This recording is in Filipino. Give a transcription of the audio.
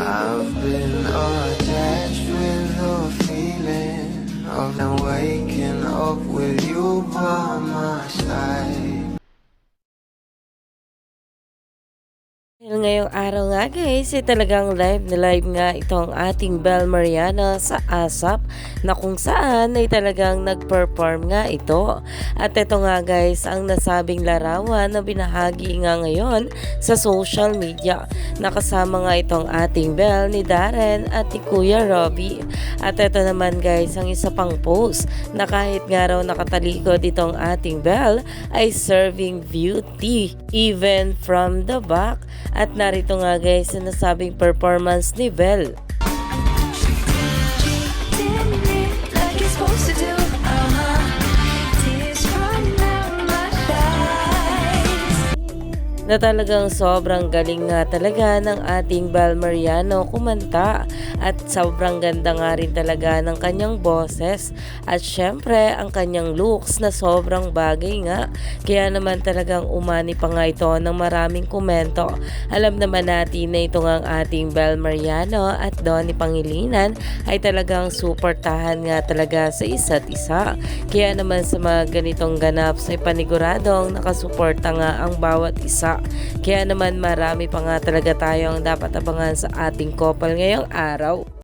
I've been attached with the feeling of now waking up with you by my side. Dahil ngayong araw nga guys, talagang live na live nga itong ating Bel Mariana sa ASAP na kung saan ay talagang nag-perform nga ito. At ito nga guys, ang nasabing larawan na binahagi nga ngayon sa social media. Nakasama nga itong ating Bel ni Darren at ni Kuya Robbie. At ito naman guys, ang isa pang post na kahit nga raw nakatalikod itong ating Bel ay serving beauty even from the back. At narito nga guys ang nasabing performance ni Bel. Na talagang sobrang galing nga talaga ng ating Bel Mariano kumanta at sobrang ganda nga rin talaga ng kanyang boses at syempre ang kanyang looks na sobrang bagay nga, kaya naman talagang umani pa nga ito ng maraming komento. Alam naman natin na ito nga ang ating Bel Mariano at Donnie Pangilinan ay talagang suportahan nga talaga sa isa't isa, kaya naman sa mga ganitong ganap ay paniguradong nakasuporta nga ang bawat isa. Kaya naman marami pa nga talaga tayong dapat abangan sa ating couple ngayong araw.